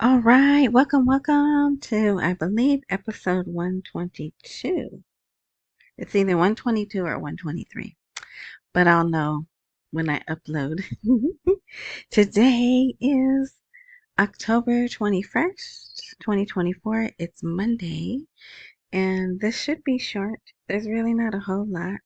All right, welcome to, I believe, episode 122. It's either 122 or 123, but I'll know when I upload. Today is October 21st, 2024. It's Monday, and this should be short. There's really not a whole lot,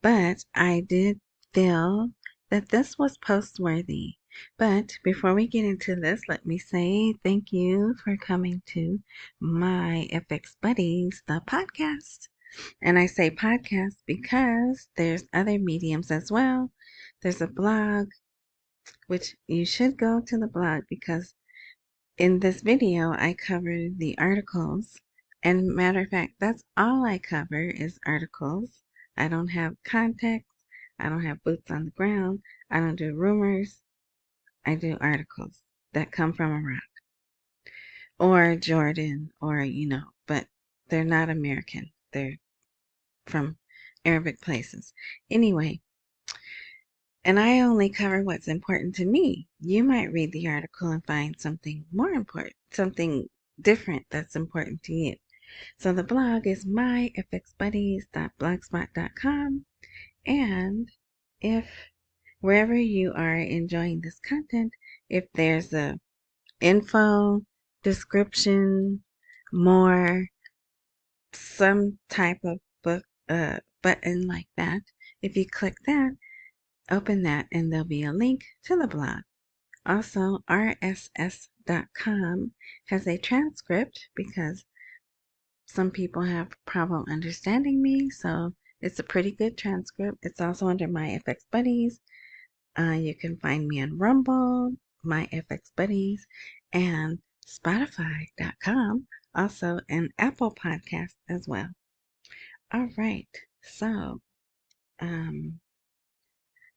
but I did feel that this was post-worthy. But before we get into this, let me say thank you for coming to my FX Buddies, the podcast. And I say podcast because there's other mediums as well. There's a blog, which you should go to the blog because in this video I cover the articles. And matter of fact, that's all I cover is articles. I don't have context. I don't have boots on the ground. I don't do rumors. I do articles that come from Iraq or Jordan or, but they're not American. They're from Arabic places. Anyway, and I only cover what's important to me. You might read the article and find something more important, something different that's important to you. So the blog is myfxbuddies.blogspot.com. And if wherever you are enjoying this content, if there's a info, description, more, some type of book button like that, if you click that, open that, and there'll be a link to the blog. Also, rss.com has a transcript because some people have problem understanding me, so it's a pretty good transcript. It's also under my FX Buddies. You can find me on Rumble, my FX Buddies, and Spotify.com, also an Apple podcast as well. All right, so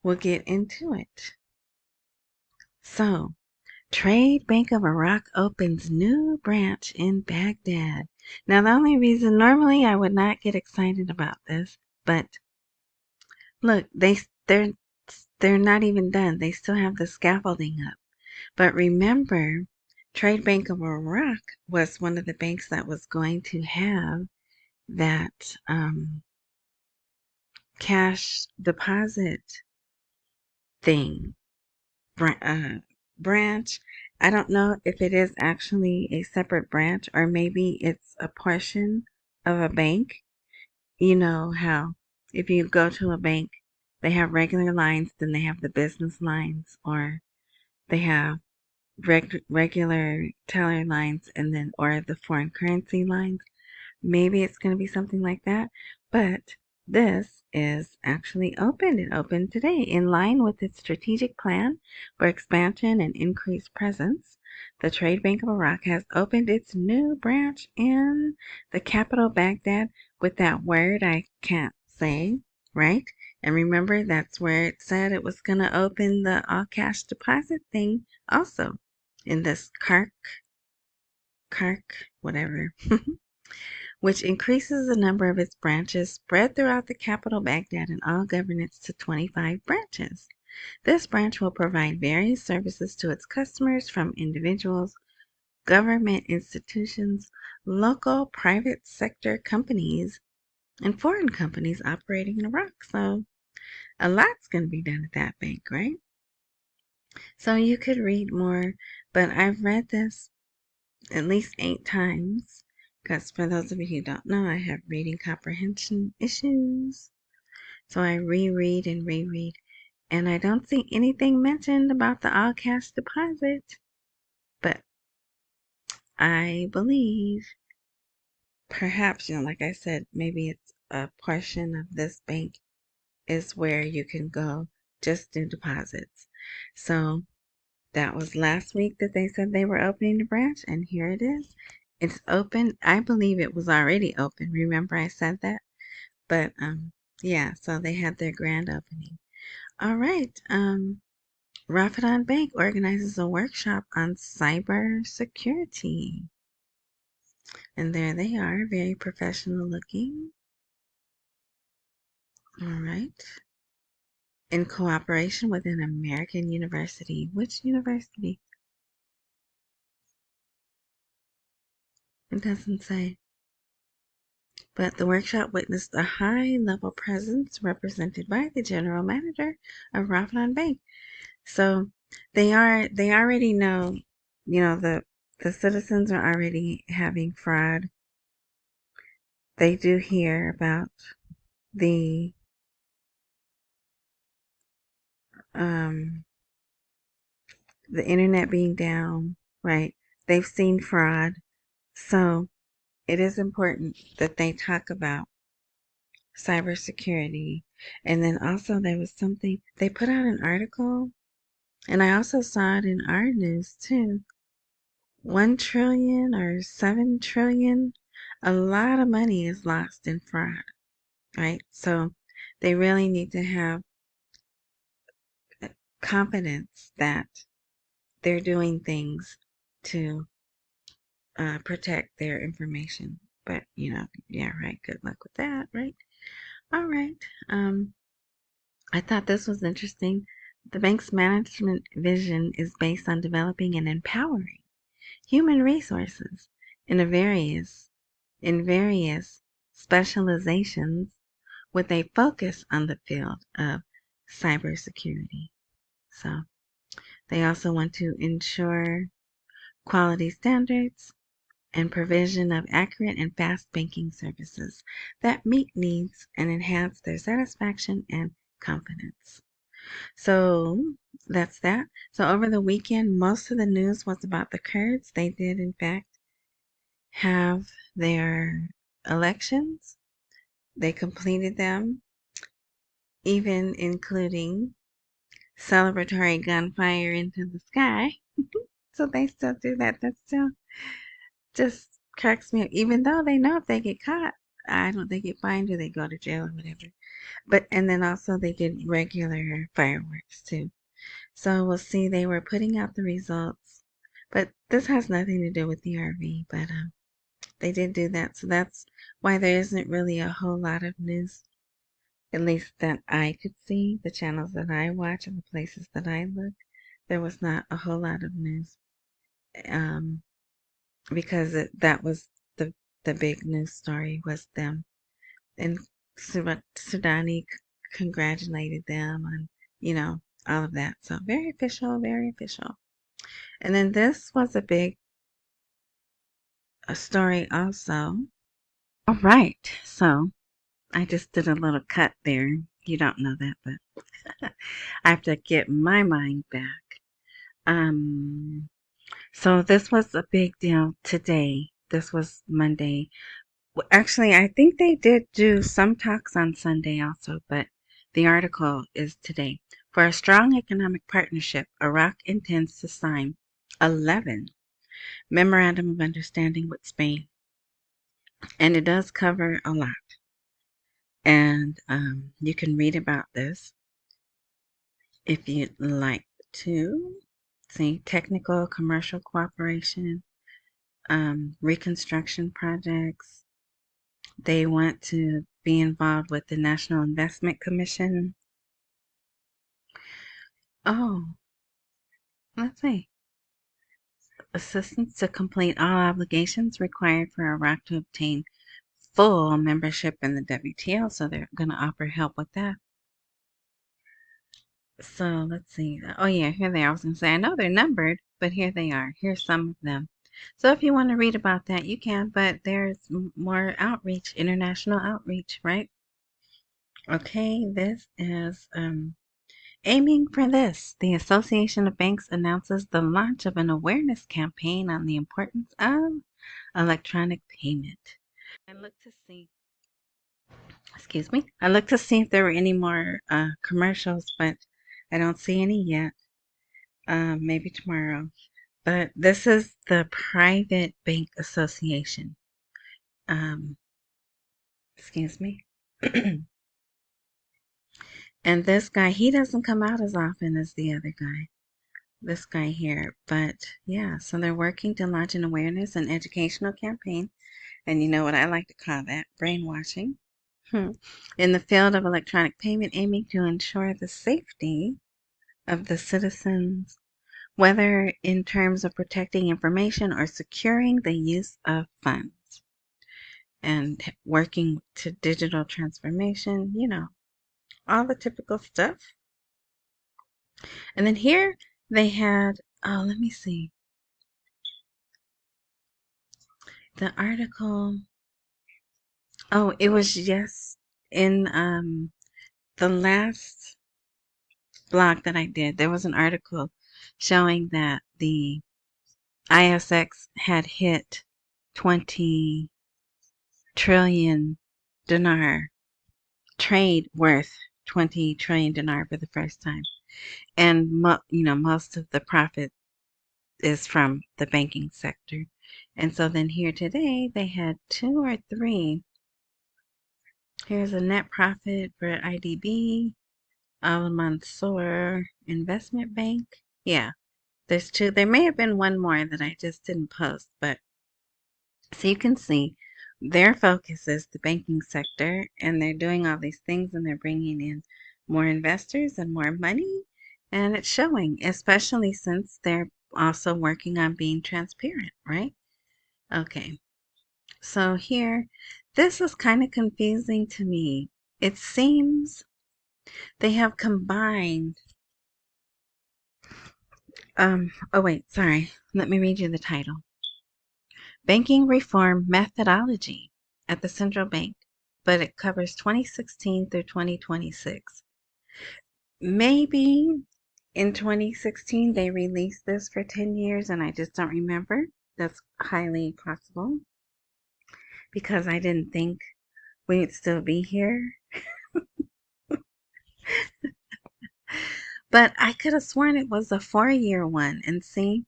we'll get into it. So, Trade Bank of Iraq opens new branch in Baghdad. Now, the only reason normally I would not get excited about this, but look, they're not even done. They still have the scaffolding up. But remember, Trade Bank of Iraq was one of the banks that was going to have that cash deposit thing branch. I don't know if it is actually a separate branch or maybe it's a portion of a bank. You know how if you go to a bank, they have regular lines, then they have the business lines, or they have regular teller lines, and then or the foreign currency lines. Maybe it's going to be something like that, but this is actually opened. It opened today in line with its strategic plan for expansion and increased presence. The Trade Bank of Iraq has opened its new branch in the capital Baghdad with that word I can't say, right? And remember, that's where it said it was going to open the all cash deposit thing also in this Karkh, whatever. Which increases the number of its branches spread throughout the capital Baghdad and all governorates to 25 branches. This branch will provide various services to its customers from individuals, government institutions, local private sector companies, and foreign companies operating in Iraq. So a lot's going to be done at that bank, right? So you could read more, but I've read this at least 8 times. Because for those of you who don't know, I have reading comprehension issues. So I reread and reread. And I don't see anything mentioned about the all cash deposit. But I believe perhaps, like I said, maybe it's a portion of this bank is where you can go just do deposits. So that was last week that they said they were opening the branch, and here it is. It's open. I believe it was already open. Remember I said that? But yeah, so they had their grand opening. All right. Rafadhan Bank organizes a workshop on cyber security. And there they are, very professional looking. All right. In cooperation with an American university. Which university? It doesn't say. But the workshop witnessed a high-level presence represented by the general manager of Rafnan Bank. So they already know, the citizens are already having fraud. They do hear about the um the internet being down, right? They've seen fraud. So it is important that they talk about cybersecurity. And then also there was something, they put out an article, and I also saw it in our news too. 1 trillion or 7 trillion, a lot of money is lost in fraud, right? So they really need to have confidence that they're doing things to protect their information. But, yeah, right. Good luck with that, right? All right. I thought this was interesting. The bank's management vision is based on developing and empowering human resources in various specializations with a focus on the field of cybersecurity. So they also want to ensure quality standards and provision of accurate and fast banking services that meet needs and enhance their satisfaction and confidence. So that's that. So over the weekend, most of the news was about the Kurds. They did, in fact, have their elections. They completed them, even including celebratory gunfire into the sky. So they still do that. That still just cracks me up. Even though they know if they get caught, I don't think get fined or they go to jail or whatever. But and then also they did regular fireworks too. So we'll see. They were putting out the results, but this has nothing to do with the RV. But they did do that, so that's why there isn't really a whole lot of news, at least that I could see. The channels that I watch and the places that I look, there was not a whole lot of news, um, because that was the big news story was them, and Sudani congratulated them on all of that. So very official, very official. And then this was a big story also. All right, so I just did a little cut there. You don't know that, but I have to get my mind back. Um, so this was a big deal today. This was Monday. Actually, I think they did do some talks on Sunday also, but the article is today. For a strong economic partnership, Iraq intends to sign 11 memorandum of understanding with Spain, and it does cover a lot. And you can read about this if you'd like to. See, technical, commercial cooperation, reconstruction projects. They want to be involved with the National Investment Commission. Oh, let's see. Assistance to complete all obligations required for Iraq to obtain full membership in the WTO. So they're going to offer help with that. So let's see. Oh, yeah, here they are. I was going to say, I know they're numbered, but here they are. Here's some of them. So if you want to read about that, you can, but there's more outreach, international outreach, right? Okay, this is aiming for this. The Association of Banks announces the launch of an awareness campaign on the importance of electronic payment. I looked to see, excuse me, I looked to see if there were any more commercials, but I don't see any yet. Maybe tomorrow. But this is the Private Bank Association. Um, excuse me. And this guy, he doesn't come out as often as the other guy. This guy here. But yeah, so they're working to launch an awareness and educational campaign. And you know what I like to call that? Brainwashing. In the field of electronic payment, aiming to ensure the safety of the citizens whether in terms of protecting information or securing the use of funds and working to digital transformation, all the typical stuff. And then here they had, oh, let me see, the article. Oh, it was just in the last blog that I did. There was an article showing that the ISX had hit 20 trillion dinar, trade worth 20 trillion dinar for the first time. And, most of the profit is from the banking sector. And so then here today, they had 2 or 3. Here's a net profit for IDB, Mansour Investment Bank. Yeah, there's 2. There may have been one more that I just didn't post, but so you can see their focus is the banking sector, and they're doing all these things, and they're bringing in more investors and more money, and it's showing, especially since they're also working on being transparent, right? Okay, so here, this is kind of confusing to me. It seems they have combined, oh wait, sorry, let me read you the title. Banking Reform Methodology at the Central Bank, but it covers 2016 through 2026. Maybe in 2016 they released this for 10 years and I just don't remember. That's highly possible because I didn't think we'd still be here. But I could have sworn it was a 4-year one, and see,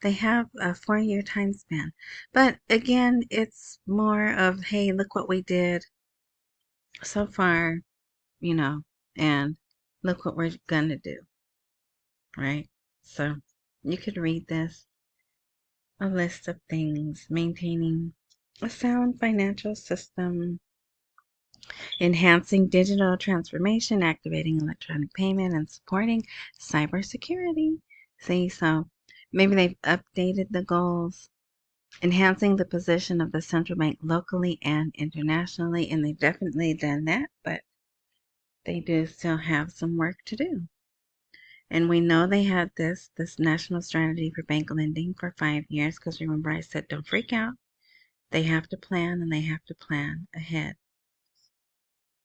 they have a 4-year time span. But again, it's more of, hey, look what we did so far, and look what we're gonna do, right? So you could read this, a list of things: maintaining a sound financial system, enhancing digital transformation, activating electronic payment, and supporting cybersecurity. See, so maybe they've updated the goals, enhancing the position of the central bank locally and internationally, and they've definitely done that, but they do still have some work to do. And we know they had this national strategy for bank lending for 5 years, because remember I said don't freak out. They have to plan, and they have to plan ahead.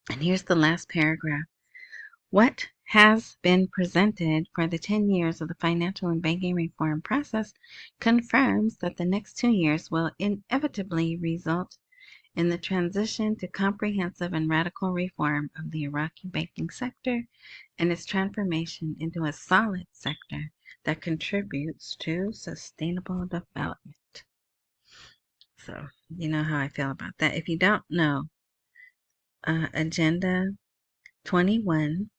And here's the last paragraph. What has been presented for the 10 years of the financial and banking reform process confirms that the next 2 years will inevitably result in the transition to comprehensive and radical reform of the Iraqi banking sector and its transformation into a solid sector that contributes to sustainable development. So, you know how I feel about that. If you don't know, Agenda 21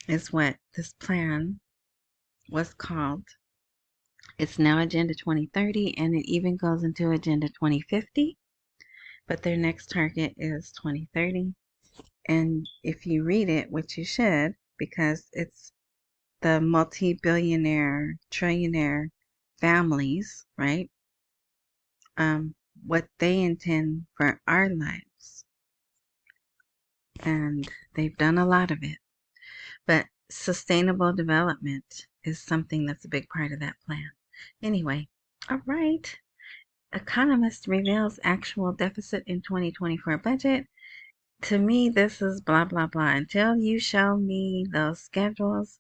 is what this plan was called. It's now Agenda 2030, and it even goes into Agenda 2050, but their next target is 2030. And if you read it, which you should, because it's the multi-billionaire, trillionaire families, right? What they intend for our lives. And they've done a lot of it. But sustainable development is something that's a big part of that plan. Anyway, all right. Economist reveals actual deficit in 2024 budget. To me, this is blah, blah, blah. Until you show me those schedules,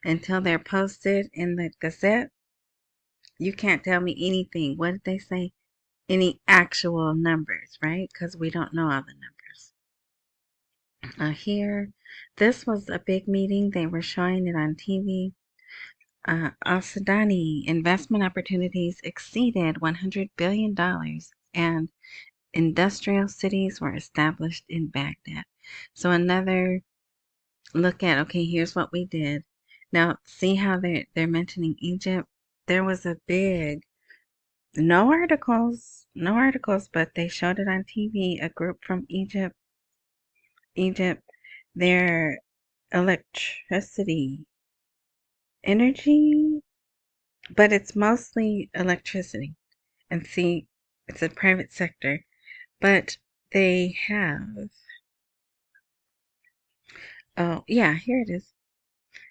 until they're posted in the Gazette, you can't tell me anything. What did they say? Any actual numbers, right? Because we don't know all the numbers. Here, this was a big meeting. They were showing it on TV. Al-Sudani investment opportunities exceeded $100 billion, and industrial cities were established in Baghdad. So another look at, okay, here's what we did. Now, see how they're mentioning Egypt? There was a big, no articles, but they showed it on TV, a group from Egypt, their electricity, energy but it's mostly electricity. And see, it's a private sector, but they have, oh, yeah, here it is.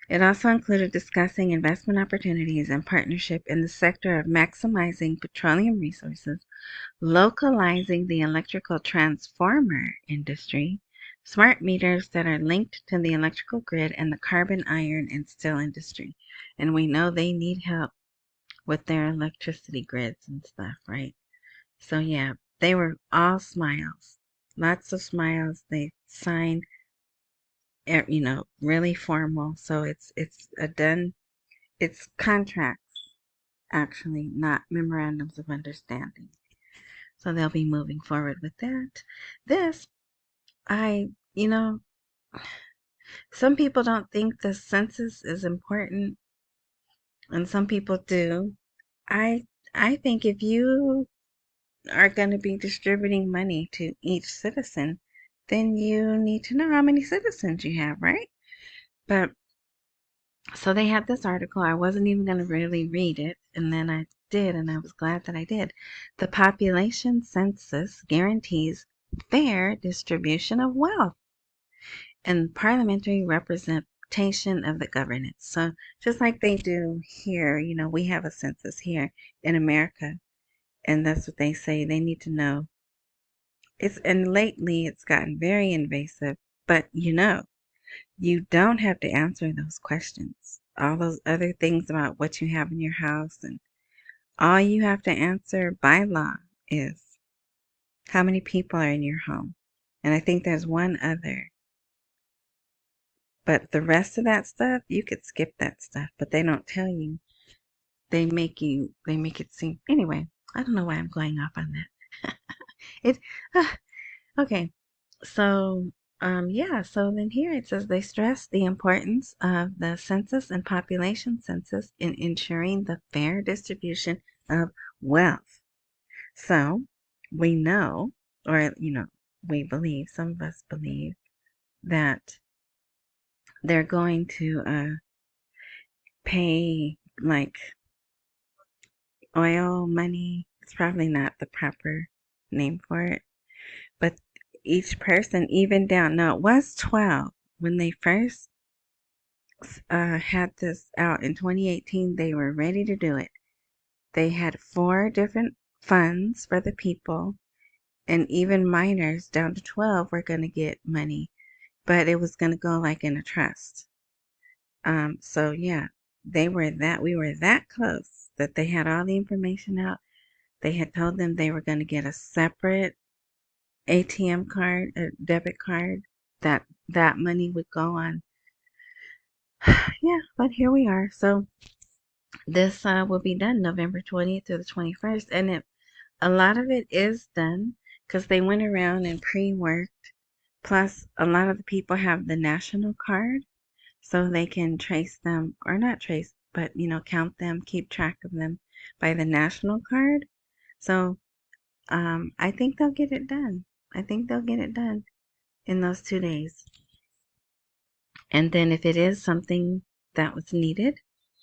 It also included discussing investment opportunities and partnership in the sector of maximizing petroleum resources, localizing the electrical transformer industry, smart meters that are linked to the electrical grid, and the carbon, iron, and steel industry. And we know they need help with their electricity grids and stuff, right? So yeah, they were all smiles. Lots of smiles. They signed, really formal. So it's a done, it's contracts actually, not memorandums of understanding. So they'll be moving forward with that. This, I, you know, some people don't think the census is important, and some people do. I I think if you are going to be distributing money to each citizen, then you need to know how many citizens you have, right? But so they had this article. I wasn't even going to really read it, and then I did, and I was glad that I did. The population census guarantees fair distribution of wealth and parliamentary representation of the governance. So just like they do here, we have a census here in America, and that's what they say. They need to know. And lately it's gotten very invasive, but you don't have to answer those questions. All those other things about what you have in your house, and all you have to answer by law is how many people are in your home. And I think there's one other. But the rest of that stuff, you could skip that stuff, but they don't tell you. They make it seem, anyway, I don't know why I'm going off on that. it, okay. So, yeah, so then here it says they stress the importance of the census and population census in ensuring the fair distribution of wealth. So, we know, or, we believe, some of us believe, that they're going to pay like oil money. It's probably not the proper name for it, but each person, even down, no, it was 12 when they first had this out in 2018. They were ready to do it. They had 4 different funds for the people, and even minors down to 12 were going to get money, but it was going to go like in a trust. So yeah, we were that close that they had all the information out. They had told them they were going to get a separate ATM card, a debit card, that money would go on. Yeah, but here we are. So this will be done November 20th to the 21st, and a lot of it is done because they went around and pre-worked. Plus, a lot of the people have the national card, so they can trace them, or not trace, but count them, keep track of them by the national card. So I think they'll get it done. I think they'll get it done in those 2 days. And then if it is something that was needed,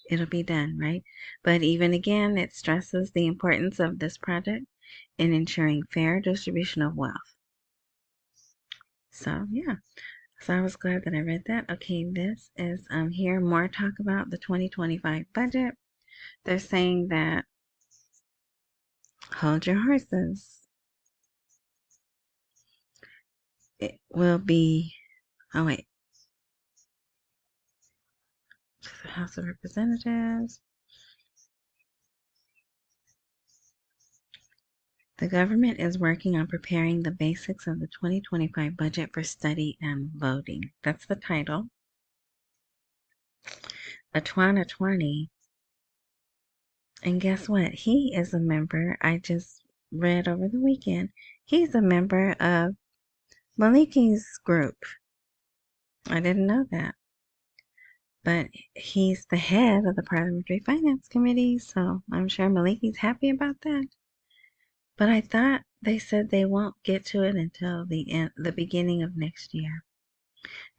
it'll be done, right? But even again, it stresses the importance of this project in ensuring fair distribution of wealth. So yeah. So I was glad that I read that. Okay, this is here more talk about the 2025 budget. They're saying that hold your horses. It will be wait. The House of Representatives. The government is working on preparing the basics of the 2025 budget for study and voting. That's the title. Atwana 20. And guess what? He is a member. I just read over the weekend. He's a member of Maliki's group. I didn't know that. But he's the head of the Parliamentary Finance Committee, so I'm sure Maliki's happy about that. But I thought they said they won't get to it until the beginning of next year.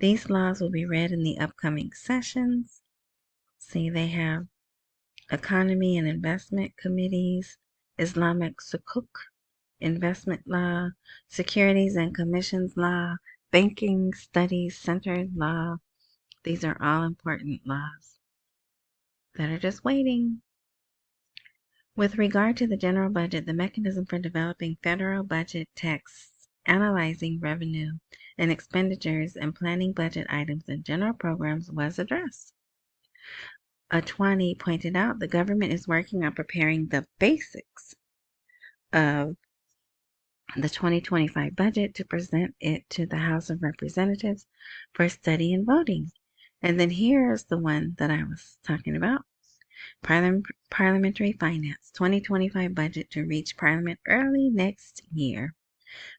These laws will be read in the upcoming sessions. See, they have Economy and Investment Committees, Islamic Sukuk, Investment Law, Securities and Commissions Law, Banking Studies Center Law. These are all important laws that are just waiting. With regard to the general budget, the mechanism for developing federal budget texts, analyzing revenue and expenditures, and planning budget items and general programs was addressed. Atwani pointed out the government is working on preparing the basics of the 2025 budget to present it to the House of Representatives for study and voting. And then here's the one that I was talking about. Parliamentary Finance 2025 budget to reach Parliament early next year.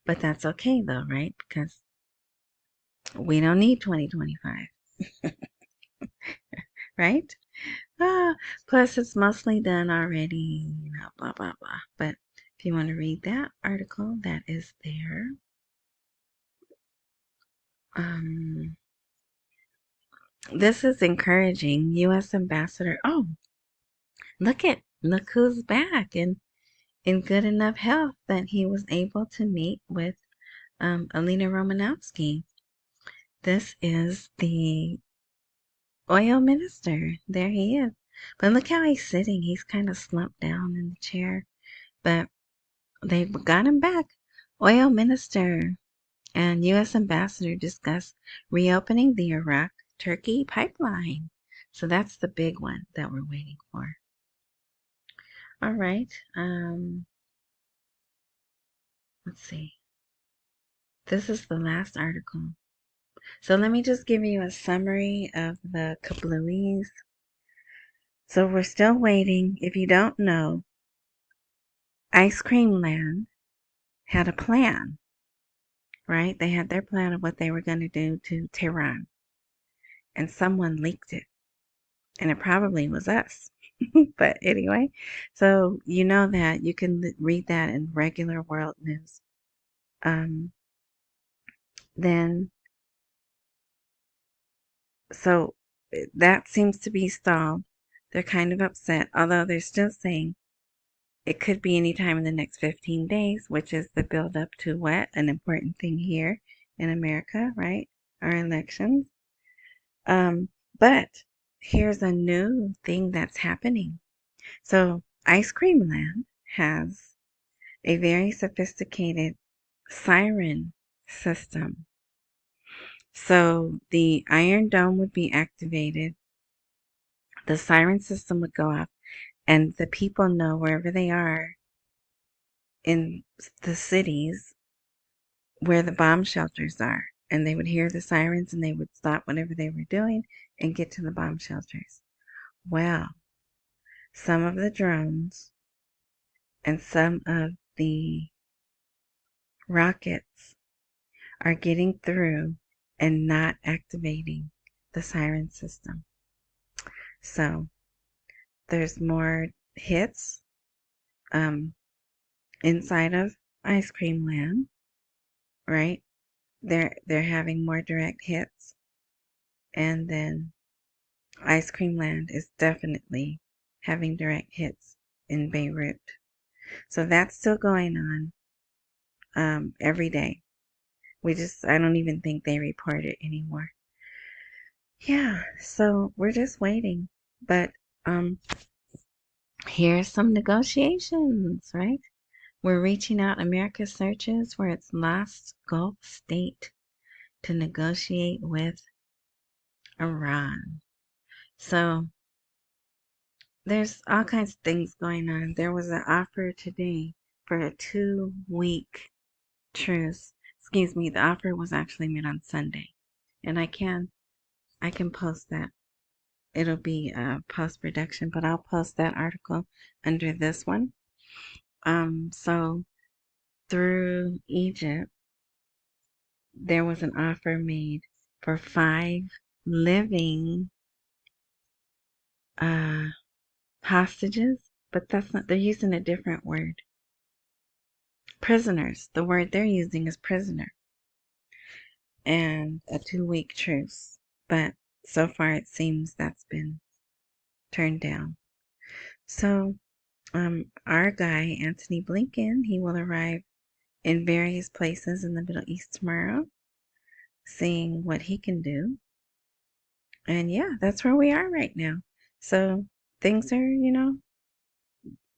But that's okay though, right? Because we don't need 2025, right? Plus it's mostly done already, blah, blah, blah. But if you want to read that article, that is there. This is encouraging. U.S. Ambassador. Oh, look who's back and in good enough health that he was able to meet with Alina Romanowski. This is the oil minister. There he is. But look how he's sitting. He's kind of slumped down in the chair. But they got him back. Oil minister and U.S. ambassador discuss reopening the Iraq-Turkey pipeline. So that's the big one that we're waiting for. All right. Let's see. This is the last article. So let me just give you a summary of the kablooies. So we're still waiting. If you don't know, Ice Cream Land had a plan, right? They had their plan of what they were going to do to Tehran. And someone leaked it. And it probably was us. But anyway, so you know that you can read that in regular world news. Then, so that seems to be stalled. They're kind of upset, although they're still saying it could be any time in the next 15 days, which is the build up to what? An important thing here in America, right? Our elections. But here's a new thing that's happening. So Ice Cream Land has a very sophisticated siren system. So the Iron Dome would be activated, the siren system would go off, and the people know wherever they are in the cities where the bomb shelters are. And they would hear the sirens and they would stop whatever they were doing and get to the bomb shelters. Well, some of the drones and some of the rockets are getting through and not activating the siren system. So there's more hits inside of Ice Cream Land, right? They're having more direct hits, and then Ice Cream Land is definitely having direct hits in Beirut. So that's still going on every day. I don't even think they report it anymore. Yeah, so we're just waiting. But here's some negotiations, right? We're reaching out. America searches for its last Gulf state to negotiate with Iran. So there's all kinds of things going on. There was an offer today for a 2-week truce. Excuse me, the offer was actually made on Sunday. And I can post that. It'll be post-production, but I'll post that article under this one. So through Egypt, there was an offer made for 5 living hostages, but that's not, they're using a different word. Prisoners. The word they're using is prisoner. And a 2-week truce. But so far it seems that's been turned down. So, our guy, Anthony Blinken, he will arrive in various places in the Middle East tomorrow, seeing what he can do. And yeah, that's where we are right now. So things are,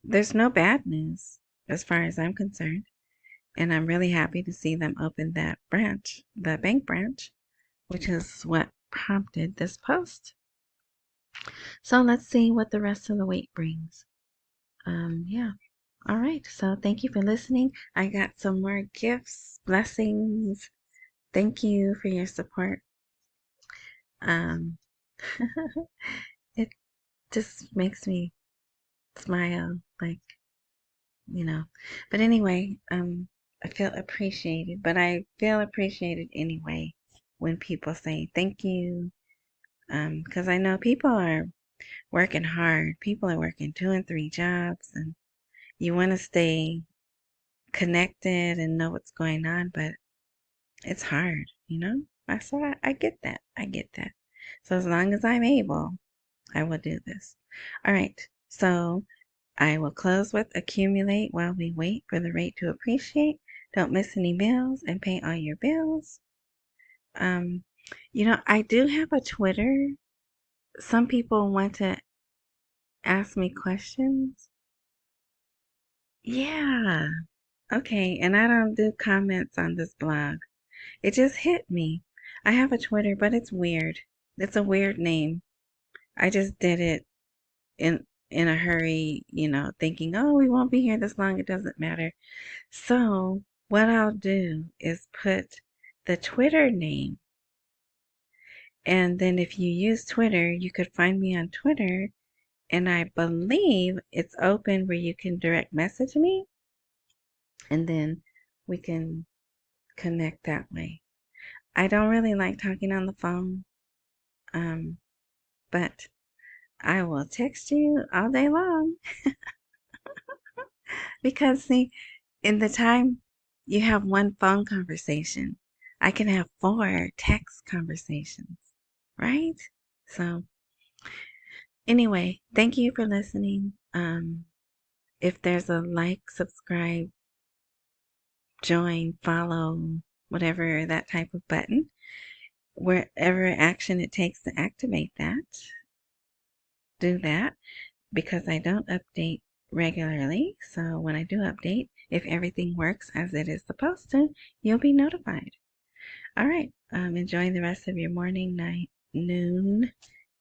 there's no bad news as far as I'm concerned. And I'm really happy to see them open that branch, the bank branch, which is what prompted this post. So let's see what the rest of the week brings. Yeah. All right. So thank you for listening. I got some more gifts, blessings. Thank you for your support. Um, it just makes me smile, But anyway, I feel appreciated, but I feel appreciated anyway when people say thank you. Because I know people are working hard. People are working 2 and 3 jobs, and you want to stay connected and know what's going on, but it's hard. So I get that. I get that. So as long as I'm able, I will do this. All right. So I will close with accumulate while we wait for the rate to appreciate. Don't miss any bills and pay all your bills. I do have a Twitter. Some people want to ask me questions. Yeah. Okay. And I don't do comments on this blog. It just hit me. I have a Twitter, but it's weird. It's a weird name. I just did it in a hurry, thinking, oh, we won't be here this long. It doesn't matter. So what I'll do is put the Twitter name. And then if you use Twitter, you could find me on Twitter. And I believe it's open where you can direct message me. And then we can connect that way. I don't really like talking on the phone. But I will text you all day long. Because see, in the time you have one phone conversation, I can have 4 text conversations, right? So anyway, thank you for listening. If there's a like, subscribe, join, follow, whatever that type of button, wherever action it takes to activate that, do that, because I don't update regularly. So when I do update, if everything works as it is supposed to, you'll be notified. All right. Enjoy the rest of your morning, night, noon,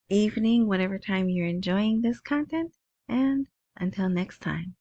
evening, whatever time you're enjoying this content. And until next time.